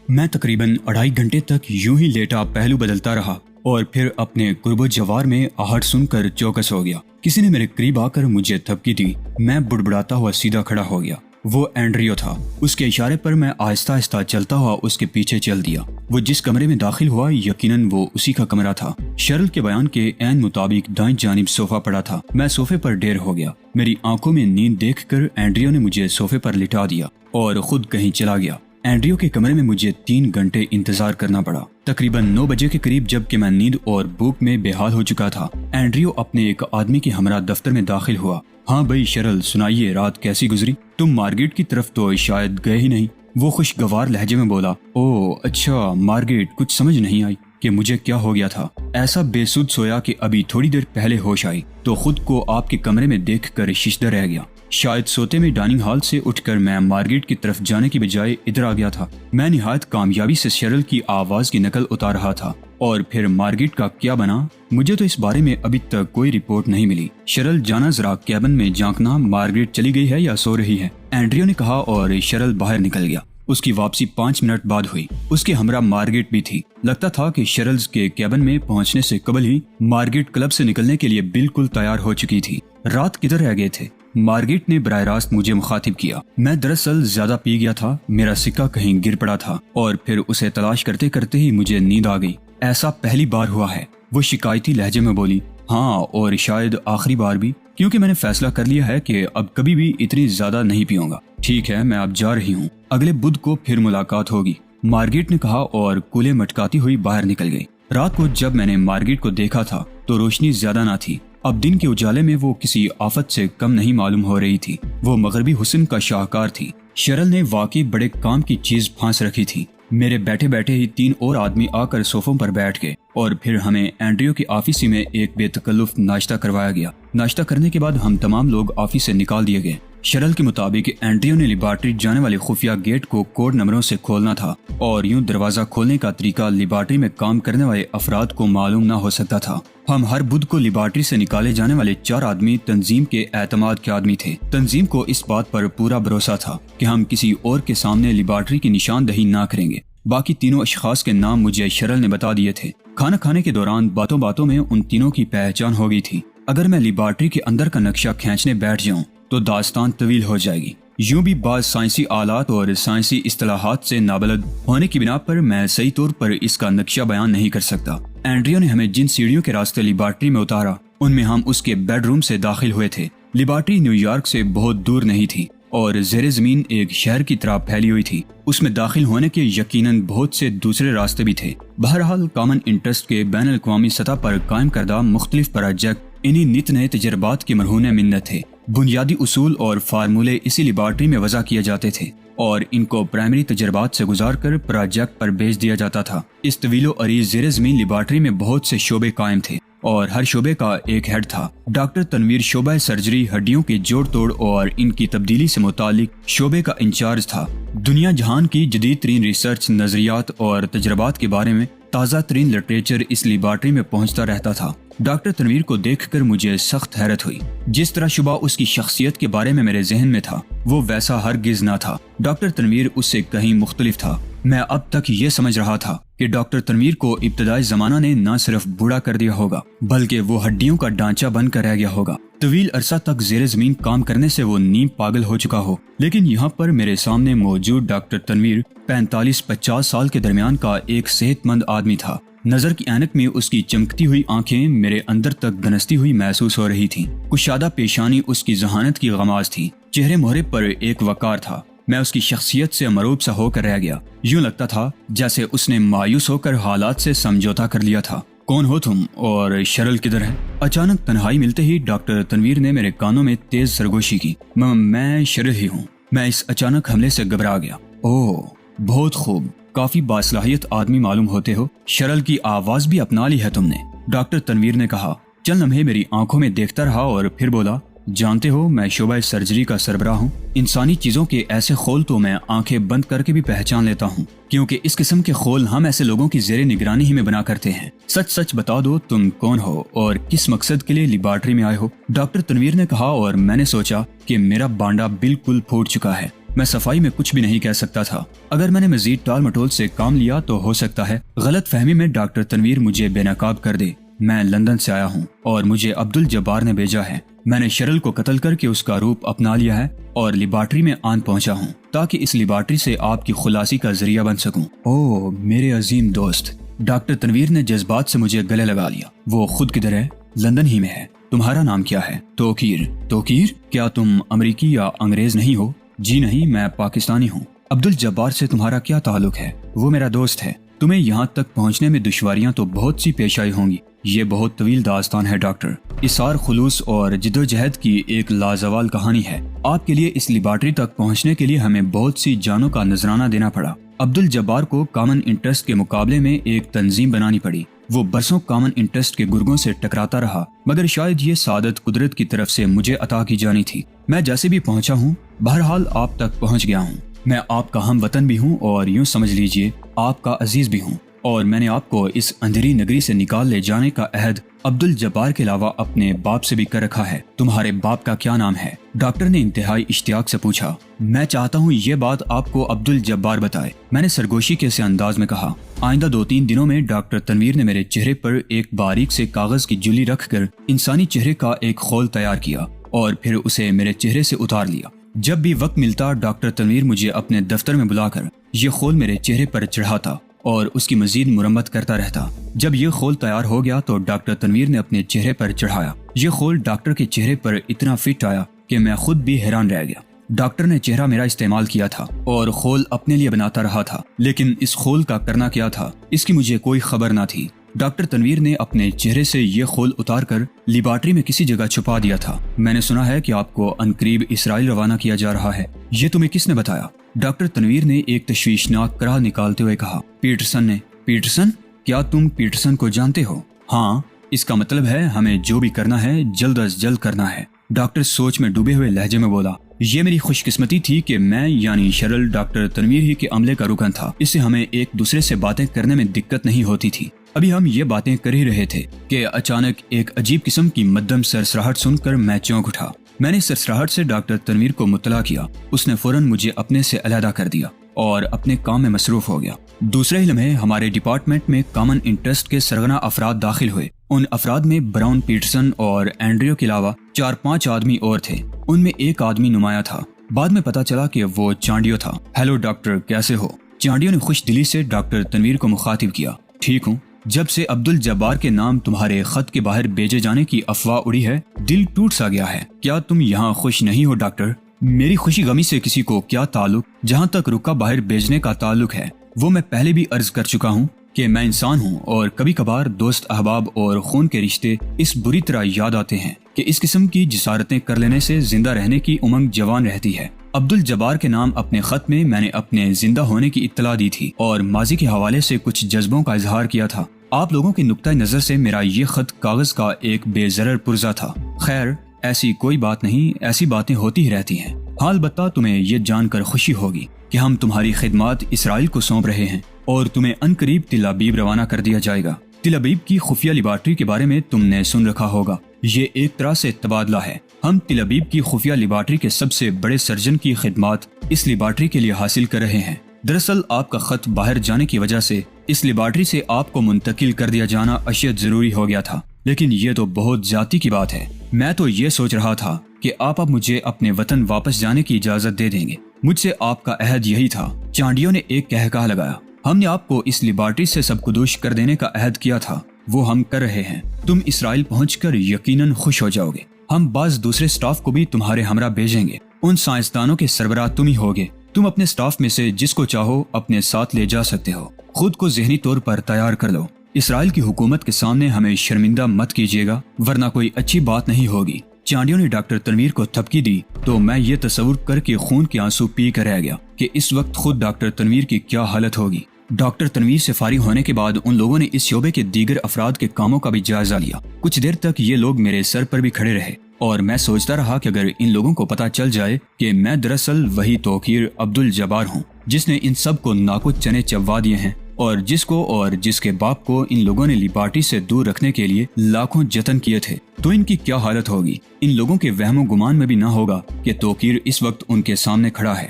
میں تقریباً 2.5 گھنٹے تک یوں ہی لیٹا پہلو بدلتا رہا اور پھر اپنے قرب و جوار میں آہٹ سن کر چوکس ہو گیا۔ کسی نے میرے قریب آ کر مجھے تھپکی دی۔ میں بڑبڑاتا ہوا سیدھا کھڑا ہو گیا۔ وہ اینڈریو تھا۔ اس کے اشارے پر میں آہستہ آہستہ چلتا ہوا اس کے پیچھے چل دیا۔ وہ جس کمرے میں داخل ہوا یقیناً وہ اسی کا کمرہ تھا۔ شرل کے بیان کے عین مطابق دائیں جانب صوفہ پڑا تھا۔ میں صوفے پر ڈیر ہو گیا۔ میری آنکھوں میں نیند دیکھ کر اینڈریو نے مجھے صوفے پر لٹا دیا اور خود کہیں چلا گیا۔ اینڈریو کے کمرے میں مجھے 3 گھنٹے انتظار کرنا پڑا۔ تقریباً 9 بجے کے قریب جب کہ میں نیند اور بھوک میں بے حال ہو چکا تھا، اینڈریو اپنے ایک آدمی کے ہمراہ دفتر میں داخل ہوا۔ ہاں بھائی شرل، سنائیے رات کیسی گزری؟ تم مارگیٹ کی طرف تو شاید گئے ہی نہیں۔ وہ خوشگوار لہجے میں بولا۔ اوہ اچھا مارگیٹ، کچھ سمجھ نہیں آئی کہ مجھے کیا ہو گیا تھا۔ ایسا بے سود سویا کہ ابھی تھوڑی دیر پہلے ہوش آئی تو خود کو آپ کے کمرے میں دیکھ کر ششدر رہ گیا۔ شاید سوتے میں ڈائننگ ہال سے اٹھ کر میں مارگیٹ کی طرف جانے کی بجائے ادھر آ گیا تھا۔ میں نہایت کامیابی سے شرل کی آواز کی نقل اتار رہا تھا، اور پھر مارگیٹ کا کیا بنا مجھے تو اس بارے میں ابھی تک کوئی رپورٹ نہیں ملی۔ شرل جانا ذرا کیبن میں جھانکنا، مارگیٹ چلی گئی ہے یا سو رہی ہے، اینڈریو نے کہا، اور شرل باہر نکل گیا۔ اس کی واپسی 5 منٹ بعد ہوئی۔ اس کے ہمراہ مارگیٹ بھی تھی۔ لگتا تھا کہ شرلز کے کیبن میں پہنچنے سے قبل ہی مارگیٹ کلب سے نکلنے کے لیے بالکل تیار ہو چکی تھی۔ رات کدھر رہ گئے تھے؟ مارگیٹ نے براہ راست مجھے مخاطب کیا۔ میں دراصل زیادہ پی گیا تھا، میرا سکہ کہیں گر پڑا تھا اور پھر اسے تلاش کرتے کرتے ہی مجھے نیند آ گئی۔ ایسا پہلی بار ہوا ہے، وہ شکایتی لہجے میں بولی۔ ہاں، اور شاید آخری بار بھی، کیونکہ میں نے فیصلہ کر لیا ہے کہ اب کبھی بھی اتنی زیادہ نہیں پیوں گا۔ ٹھیک ہے، میں اب جا رہی ہوں، اگلے بدھ کو پھر ملاقات ہوگی، مارگیٹ نے کہا اور کولے مٹکاتی ہوئی باہر نکل گئی۔ رات کو جب میں نے مارگیٹ کو دیکھا تھا تو روشنی زیادہ نہ تھی۔ اب دن کے اجالے میں وہ کسی آفت سے کم نہیں معلوم ہو رہی تھی۔ وہ مغربی حسن کا شاہکار تھی۔ شرل نے واقعی بڑے کام کی چیز پھانس رکھی تھی۔ میرے بیٹھے بیٹھے ہی 3 اور آدمی آ کر صوفوں پر بیٹھ گئے اور پھر ہمیں اینڈریو کی آفس میں ایک بے تکلف ناشتہ کروایا گیا۔ ناشتہ کرنے کے بعد ہم تمام لوگ آفس سے نکال دیے گئے۔ شرل کے مطابق اینڈریو نے لیبارٹری جانے والے خفیہ گیٹ کو کوڈ نمبروں سے کھولنا تھا، اور یوں دروازہ کھولنے کا طریقہ لیبارٹری میں کام کرنے والے افراد کو معلوم نہ ہو سکتا تھا۔ ہم ہر بدھ کو لیبارٹری سے نکالے جانے والے 4 آدمی تنظیم کے اعتماد کے آدمی تھے۔ تنظیم کو اس بات پر پورا بھروسہ تھا کہ ہم کسی اور کے سامنے لیبارٹری کی نشاندہی نہ کریں گے۔ باقی تینوں اشخاص کے نام مجھے شرل نے بتا دیے تھے۔ کھانا کھانے کے دوران باتوں باتوں میں ان تینوں کی پہچان ہو گئی تھی۔ اگر میں لیبارٹری کے اندر کا نقشہ کھینچنے بیٹھ جاؤں تو داستان طویل ہو جائے گی۔ یوں بھی بعض سائنسی آلات اور سائنسی اصطلاحات سے نابلد ہونے کی بنا پر میں صحیح طور پر اس کا نقشہ بیان نہیں کر سکتا۔ اینڈریو نے ہمیں جن سیڑھیوں کے راستے لیبارٹری میں اتارا، ان میں ہم اس کے بیڈ روم سے داخل ہوئے تھے۔ لیبارٹری نیو یارک سے بہت دور نہیں تھی اور زیر زمین ایک شہر کی طرح پھیلی ہوئی تھی۔ اس میں داخل ہونے کے یقیناً بہت سے دوسرے راستے بھی تھے۔ بہرحال کامن انٹرسٹ کے بین الاقوامی سطح پر قائم کردہ مختلف پروجیکٹ انہی نت نئے تجربات کے مرہون منت تھے۔ بنیادی اصول اور فارمولے اسی لیبارٹری میں وضع کیے جاتے تھے اور ان کو پرائمری تجربات سے گزار کر پروجیکٹ پر بھیج دیا جاتا تھا۔ اس طویل و عریض زیر زمین لیبارٹری میں بہت سے شعبے قائم تھے اور ہر شعبے کا ایک ہیڈ تھا۔ ڈاکٹر تنویر شعبہ سرجری، ہڈیوں کے جوڑ توڑ اور ان کی تبدیلی سے متعلق شعبے کا انچارج تھا۔ دنیا جہان کی جدید ترین ریسرچ، نظریات اور تجربات کے بارے میں تازہ ترین لٹریچر اس لیبارٹری میں پہنچتا رہتا تھا۔ ڈاکٹر تنویر کو دیکھ کر مجھے سخت حیرت ہوئی۔ جس طرح شبہ اس کی شخصیت کے بارے میں میرے ذہن میں تھا، وہ ویسا ہرگز نہ تھا۔ ڈاکٹر تنویر اس سے کہیں مختلف تھا۔ میں اب تک یہ سمجھ رہا تھا کہ ڈاکٹر تنویر کو ابتدائی زمانہ نے نہ صرف بوڑھا کر دیا ہوگا بلکہ وہ ہڈیوں کا ڈھانچہ بن کر رہ گیا ہوگا۔ طویل عرصہ تک زیر زمین کام کرنے سے وہ نیم پاگل ہو چکا ہو، لیکن یہاں پر میرے سامنے موجود ڈاکٹر تنویر 45-50 سال کے درمیان کا ایک صحت مند آدمی تھا۔ نظر کی اینک میں اس کی چمکتی ہوئی آنکھیں میرے اندر تک دنستی ہوئی محسوس ہو رہی تھیں۔ کشادہ پیشانی اس کی ذہانت کی غماز تھی۔ چہرے مہرے پر ایک وقار تھا۔ میں اس کی شخصیت سے مرعوب سا ہو کر رہ گیا۔ یوں لگتا تھا جیسے اس نے مایوس ہو کر حالات سے سمجھوتا کر لیا تھا۔ کون ہو تم اور شرل کدھر ہے؟ اچانک تنہائی ملتے ہی ڈاکٹر تنویر نے میرے کانوں میں تیز سرگوشی کی۔ میں شرل ہی ہوں۔ میں اس اچانک حملے سے گھبرا گیا۔ اوہ بہت خوب، کافی باصلاحیت آدمی معلوم ہوتے ہو۔ شرل کی آواز بھی اپنا لی ہے تم نے، ڈاکٹر تنویر نے کہا۔ چند لمحے میری آنکھوں میں دیکھتا رہا اور پھر بولا، جانتے ہو میں شعبہ سرجری کا سربراہ ہوں۔ انسانی چیزوں کے ایسے خول تو میں آنکھیں بند کر کے بھی پہچان لیتا ہوں، کیونکہ اس قسم کے خول ہم ایسے لوگوں کی زیر نگرانی ہی میں بنا کرتے ہیں۔ سچ سچ بتا دو تم کون ہو اور کس مقصد کے لیے لیبارٹری میں آئے ہو؟ ڈاکٹر تنویر نے کہا اور میں نے سوچا کہ میرا بانڈا بالکل پھوٹ چکا ہے۔ میں صفائی میں کچھ بھی نہیں کہہ سکتا تھا۔ اگر میں نے مزید ٹال مٹول سے کام لیا تو ہو سکتا ہے غلط فہمی میں ڈاکٹر تنویر مجھے بے نقاب کر دے۔ میں لندن سے آیا ہوں اور مجھے عبد الجبار نے بھیجا ہے۔ میں نے شرل کو قتل کر کے اس کا روپ اپنا لیا ہے اور لیبارٹری میں آن پہنچا ہوں تاکہ اس لیبارٹری سے آپ کی خلاصی کا ذریعہ بن سکوں۔ اوہ میرے عظیم دوست، ڈاکٹر تنویر نے جذبات سے مجھے گلے لگا لیا۔ وہ خود کدھر ہے؟ لندن ہی میں ہے۔ تمہارا نام کیا ہے؟ توقیر۔ توقیر؟ کیا تم امریکی یا انگریز نہیں ہو؟ جی نہیں، میں پاکستانی ہوں۔ عبد الجبار سے تمہارا کیا تعلق ہے؟ وہ میرا دوست ہے۔ تمہیں یہاں تک پہنچنے میں دشواریاں تو بہت سی پیش آئی ہوں گی۔ یہ بہت طویل داستان ہے ڈاکٹر، اصرار، خلوص اور جدوجہد کی ایک لازوال کہانی ہے۔ آپ کے لیے اس لیبارٹری تک پہنچنے کے لیے ہمیں بہت سی جانوں کا نذرانہ دینا پڑا۔ عبد الجبار کو کامن انٹرسٹ کے مقابلے میں ایک تنظیم بنانی پڑی۔ وہ برسوں کامن انٹرسٹ کے گرگوں سے ٹکراتا رہا، مگر شاید یہ سعادت قدرت کی طرف سے مجھے عطا کی جانی تھی۔ میں جیسے بھی پہنچا ہوں، بہرحال آپ تک پہنچ گیا ہوں۔ میں آپ کا ہم وطن بھی ہوں اور یوں سمجھ لیجئے آپ کا عزیز بھی ہوں، اور میں نے آپ کو اس اندھیری نگری سے نکال لے جانے کا عہد عبد الجبار کے علاوہ اپنے باپ سے بھی کر رکھا ہے۔ تمہارے باپ کا کیا نام ہے؟ ڈاکٹر نے انتہائی اشتیاق سے پوچھا۔ میں چاہتا ہوں یہ بات آپ کو عبد الجبار بتائے، میں نے سرگوشی کے سے انداز میں کہا۔ آئندہ 2-3 دنوں میں ڈاکٹر تنویر نے میرے چہرے پر ایک باریک سے کاغذ کی جلی رکھ کر انسانی چہرے کا ایک خول تیار کیا اور پھر اسے میرے چہرے سے اتار لیا۔ جب بھی وقت ملتا ڈاکٹر تنویر مجھے اپنے دفتر میں بلا کر یہ خول میرے چہرے پر چڑھاتا اور اس کی مزید مرمت کرتا رہتا۔ جب یہ خول تیار ہو گیا تو ڈاکٹر تنویر نے اپنے چہرے پر چڑھایا۔ یہ خول ڈاکٹر کے چہرے پر اتنا فٹ آیا کہ میں خود بھی حیران رہ گیا۔ ڈاکٹر نے چہرہ میرا استعمال کیا تھا اور خول اپنے لیے بناتا رہا تھا، لیکن اس خول کا کرنا کیا تھا اس کی مجھے کوئی خبر نہ تھی۔ ڈاکٹر تنویر نے اپنے چہرے سے یہ خول اتار کر لیبارٹری میں کسی جگہ چھپا دیا تھا۔ میں نے سنا ہے کہ آپ کو عنقریب اسرائیل روانہ کیا جا رہا ہے، یہ تمہیں کس نے بتایا؟ ڈاکٹر تنویر نے ایک تشویشناک کرا نکالتے ہوئے کہا۔ پیٹرسن نے۔ پیٹرسن؟ کیا تم پیٹرسن کو جانتے ہو؟ ہاں، اس کا مطلب ہے ہمیں جو بھی کرنا ہے جلد از جلد کرنا ہے۔ ڈاکٹر سوچ میں ڈوبے ہوئے لہجے میں بولا۔ یہ میری خوش قسمتی تھی کہ میں یعنی شرل ڈاکٹر تنویر ہی کے عملے کا رکن تھا، اس سے ہمیں ایک دوسرے سے باتیں کرنے میں دقت نہیں ہوتی تھی۔ ابھی ہم یہ باتیں کر ہی رہے تھے کہ اچانک ایک عجیب قسم کی مدھم سرسراہٹ سن کر میں چونک اٹھا۔ میں نے سرسراہٹ سے ڈاکٹر تنویر کو مطلع کیا۔ اس نے فوراً مجھے اپنے سے علیحدہ کر دیا اور اپنے کام میں مصروف ہو گیا۔ دوسرے ہی لمحے ہمارے ڈپارٹمنٹ میں کامن انٹرسٹ کے سرگنا افراد داخل ہوئے۔ ان افراد میں براؤن، پیٹرسن اور اینڈریو کے علاوہ 4-5 آدمی اور تھے۔ ان میں ایک آدمی نمایاں تھا، بعد میں پتا چلا کہ وہ چانڈیو تھا۔ ہیلو ڈاکٹر، کیسے ہو؟ چانڈیو نے خوش دلی سے ڈاکٹر تنویر کو مخاطب کیا۔ ٹھیک ہوں۔ جب سے عبد الجبار کے نام تمہارے خط کے باہر بھیجے جانے کی افواہ اڑی ہے، دل ٹوٹ سا گیا ہے۔ کیا تم یہاں خوش نہیں ہو ڈاکٹر؟ میری خوشی غمی سے کسی کو کیا تعلق؟ جہاں تک رکا باہر بھیجنے کا تعلق ہے، وہ میں پہلے بھی عرض کر چکا ہوں کہ میں انسان ہوں اور کبھی کبھار دوست احباب اور خون کے رشتے اس بری طرح یاد آتے ہیں کہ اس قسم کی جسارتیں کر لینے سے زندہ رہنے کی امنگ جوان رہتی ہے۔ عبد الجبار کے نام اپنے خط میں میں نے اپنے زندہ ہونے کی اطلاع دی تھی اور ماضی کے حوالے سے کچھ جذبوں کا اظہار کیا تھا۔ آپ لوگوں کے نقطۂ نظر سے میرا یہ خط کاغذ کا ایک بے ضرر پرزہ تھا۔ خیر، ایسی کوئی بات نہیں، ایسی باتیں ہوتی ہی رہتی ہیں۔ ہاں، البتہ تمہیں یہ جان کر خوشی ہوگی کہ ہم تمہاری خدمات اسرائیل کو سونپ رہے ہیں اور تمہیں عنقریب تل ابیب روانہ کر دیا جائے گا۔ تل ابیب کی خفیہ لیبارٹری کے بارے میں تم نے سن رکھا ہوگا۔ یہ ایک طرح سے تبادلہ ہے۔ ہم تل ابیب کی خفیہ لیبارٹری کے سب سے بڑے سرجن کی خدمات اس لیبارٹری کے لیے حاصل کر رہے ہیں۔ دراصل آپ کا خط باہر جانے کی وجہ سے اس لیبارٹری سے آپ کو منتقل کر دیا جانا اشد ضروری ہو گیا تھا، لیکن یہ تو بہت زیادتی کی بات ہے۔ میں تو یہ سوچ رہا تھا کہ آپ اب مجھے اپنے وطن واپس جانے کی اجازت دے دیں گے۔ مجھ سے آپ کا عہد یہی تھا۔ چانڈیو نے ایک کہا لگایا۔ ہم نے آپ کو اس لیبارٹری سے سب کدوش کر دینے کا عہد کیا تھا، وہ ہم کر رہے ہیں۔ تم اسرائیل پہنچ کر یقیناً خوش ہو جاؤ گے۔ ہم بعض دوسرے سٹاف کو بھی تمہارے ہمراہ بھیجیں گے۔ ان سائنسدانوں کے سربراہ تم ہی ہوگے۔ تم اپنے سٹاف میں سے جس کو چاہو اپنے ساتھ لے جا سکتے ہو۔ خود کو ذہنی طور پر تیار کر لو۔ اسرائیل کی حکومت کے سامنے ہمیں شرمندہ مت کیجیے گا، ورنہ کوئی اچھی بات نہیں ہوگی۔ چانڈیو نے ڈاکٹر تنویر کو تھپکی دی تو میں یہ تصور کر کے خون کے آنسو پی کر رہ گیا کہ اس وقت خود ڈاکٹر تنویر کی کیا حالت ہوگی۔ ڈاکٹر تنویر سے فارغ ہونے کے بعد ان لوگوں نے اس شعبے کے دیگر افراد کے کاموں کا بھی جائزہ لیا۔ کچھ دیر تک یہ لوگ میرے سر پر بھی کھڑے رہے اور میں سوچتا رہا کہ اگر ان لوگوں کو پتہ چل جائے کہ میں دراصل وہی توقیر عبد الجبار ہوں جس نے ان سب کو ناکچ چنے چبوا دیے ہیں اور جس کو اور جس کے باپ کو ان لوگوں نے لیبارٹری سے دور رکھنے کے لیے لاکھوں جتن کیے تھے، تو ان کی کیا حالت ہوگی۔ ان لوگوں کے وہم و گمان میں بھی نہ ہوگا کہ توقیر اس وقت ان کے سامنے کھڑا ہے۔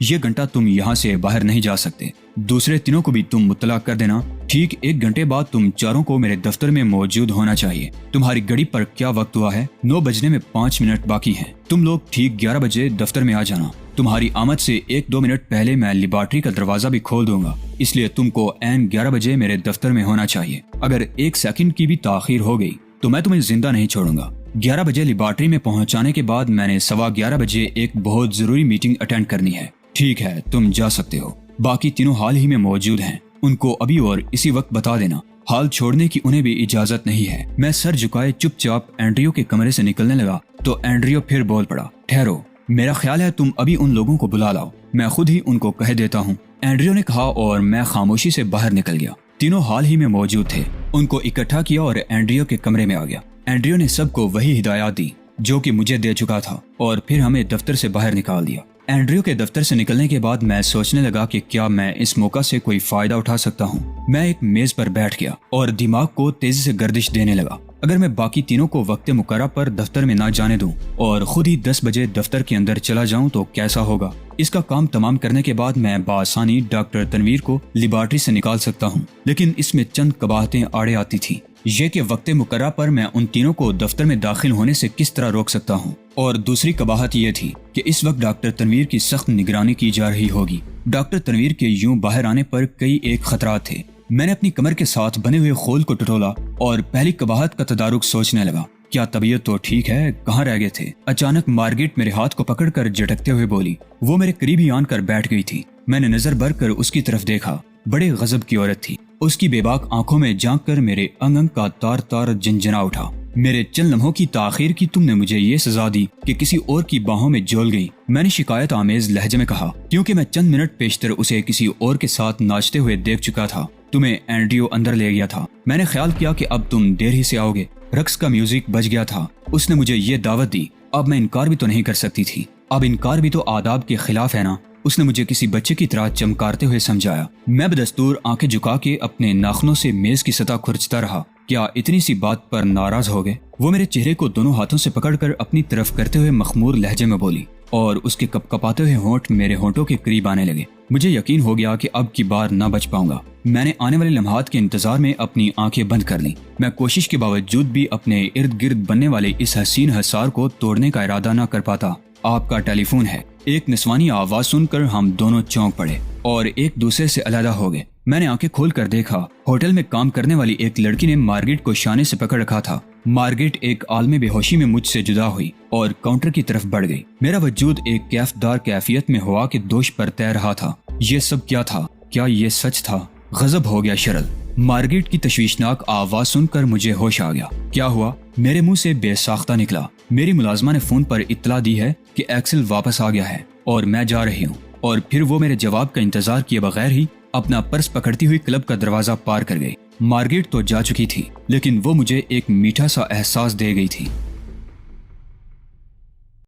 یہ گھنٹہ تم یہاں سے باہر نہیں جا سکتے. دوسرے تینوں کو بھی تم مطلع کر دینا. ٹھیک 1 گھنٹے بعد تم چاروں کو میرے دفتر میں موجود ہونا چاہیے. تمہاری گھڑی پر کیا وقت ہوا ہے؟ 9 بجنے میں 5 منٹ باقی ہیں. تم لوگ ٹھیک 11 بجے دفتر میں آ جانا. تمہاری آمد سے 1-2 منٹ پہلے میں لیبارٹری کا دروازہ بھی کھول دوں گا، اس لیے تم کو عین 11 بجے میرے دفتر میں ہونا چاہیے. اگر 1 سیکنڈ کی بھی تاخیر ہو گئی تو میں تمہیں زندہ نہیں چھوڑوں گا. 11 بجے لیبارٹری میں پہنچانے کے بعد میں نے 11:15 بجے ایک بہت ضروری میٹنگ اٹینڈ کرنی ہے. ٹھیک ہے، تم جا سکتے ہو. باقی تینوں حال ہی میں موجود ہیں. ان کو ابھی اور اسی وقت بتا دینا. حال چھوڑنے کی انہیں بھی اجازت نہیں ہے. میں سر جھکائے چپ چاپ اینڈریو کے کمرے سے نکلنے لگا تو اینڈریو پھر بول پڑا. ٹھہرو، میرا خیال ہے تم ابھی ان لوگوں کو بلا لاؤ، میں خود ہی ان کو کہہ دیتا ہوں، اینڈریو نے کہا اور میں خاموشی سے باہر نکل گیا. تینوں حال ہی میں موجود تھے. ان کو اکٹھا کیا اور اینڈریو کے کمرے میں آ گیا. اینڈریو نے سب کو وہی ہدایات دی جو کہ مجھے دے چکا تھا اور پھر ہمیں دفتر سے باہر نکال دیا. اینڈریو کے دفتر سے نکلنے کے بعد میں سوچنے لگا کہ کیا میں اس موقع سے کوئی فائدہ اٹھا سکتا ہوں. میں ایک میز پر بیٹھ گیا اور دماغ کو تیزی سے گردش دینے لگا. اگر میں باقی تینوں کو وقت مقررہ پر دفتر میں نہ جانے دوں اور خود ہی 10 بجے دفتر کے اندر چلا جاؤں تو کیسا ہوگا؟ اس کا کام تمام کرنے کے بعد میں بآسانی ڈاکٹر تنویر کو لیبارٹری سے نکال سکتا ہوں، لیکن اس میں چند قباحتیں آڑے آتی تھیں. یہ کہ وقت مقررہ پر میں ان تینوں کو دفتر میں داخل ہونے سے کس طرح روک سکتا ہوں، اور دوسری قباحت یہ تھی کہ اس وقت ڈاکٹر تنویر کی سخت نگرانی کی جا رہی ہوگی. ڈاکٹر تنویر کے یوں باہر آنے پر کئی ایک خطرات تھے. میں نے اپنی کمر کے ساتھ بنے ہوئے خول کو ٹٹولا اور پہلی قباحت کا تدارک سوچنے لگا. کیا طبیعت تو ٹھیک ہے؟ کہاں رہ گئے تھے؟ اچانک مارگریٹ میرے ہاتھ کو پکڑ کر جھٹکتے ہوئے بولی. وہ میرے قریب ہی آن کر بیٹھ گئی تھی. میں نے نظر بھر کر اس کی طرف دیکھا. بڑے غضب کی عورت تھی. اس کی بے باک آنکھوں میں جھانک کر میرے انگ انگ کا تار تار جنجنا اٹھا. میرے چند لمحوں کی تاخیر کی تم نے مجھے یہ سزا دی کہ کسی اور کی باہوں میں جول گئی. میں نے شکایت آمیز لہجے میں کہا، کیونکہ میں چند منٹ پیشتر اسے کسی اور کے ساتھ ناچتے ہوئے دیکھ چکا تھا. تمہیں اینڈریو اندر لے گیا تھا. میں نے خیال کیا کہ اب تم دیر ہی سے آؤ گے. رقص کا میوزک بج گیا تھا. اس نے مجھے یہ دعوت دی. اب میں انکار بھی تو نہیں کر سکتی تھی. اب انکار بھی تو آداب کے خلاف ہے نا. اس نے مجھے کسی بچے کی طرح چمکارتے ہوئے سمجھایا. میں بدستور آنکھیں جھکا کے اپنے ناخنوں سے میز کی سطح کھرچتا رہا. کیا اتنی سی بات پر ناراض ہو گئے؟ وہ میرے چہرے کو دونوں ہاتھوں سے پکڑ کر اپنی طرف کرتے ہوئے مخمور لہجے میں بولی اور اس کے کپ کپاتے ہوئے ہونٹ میرے ہونٹوں کے قریب آنے لگے. مجھے یقین ہو گیا کہ اب کی بار نہ بچ پاؤں گا. میں نے آنے والے لمحات کے انتظار میں اپنی آنکھیں بند کر لیں. میں کوشش کے باوجود بھی اپنے ارد گرد بننے والے اس حسین حصار کو توڑنے کا ارادہ نہ کر پاتا. آپ کا ٹیلی فون ہے. ایک نسوانی آواز سن کر ہم دونوں چونک پڑے اور ایک دوسرے سے علیحدہ ہو گئے. میں نے آنکھیں کھول کر دیکھا. ہوٹل میں کام کرنے والی ایک لڑکی نے مارگریٹ کو شانے سے پکڑ رکھا تھا. مارگریٹ ایک عالم بے ہوشی میں مجھ سے جدا ہوئی اور کاؤنٹر کی طرف بڑھ گئی. میرا وجود ایک کیف دار کیفیت میں ہوا کے دوش پر تیر رہا تھا. یہ سب کیا تھا؟ کیا یہ سچ تھا؟ غضب ہو گیا شرل. مارگریٹ کی تشویشناک آواز سن کر مجھے ہوش آ گیا. کیا ہوا؟ میرے منہ سے بے ساختہ نکلا. میری ملازمہ نے فون پر اطلاع دی ہے کہ ایکسل واپس آ گیا ہے اور میں جا رہی ہوں. اور پھر وہ میرے جواب کا انتظار کیے بغیر ہی اپنا پرس پکڑتی ہوئی کلب کا دروازہ پار کر گئی. مارگریٹ تو جا چکی تھی لیکن وہ مجھے ایک میٹھا سا احساس دے گئی تھی.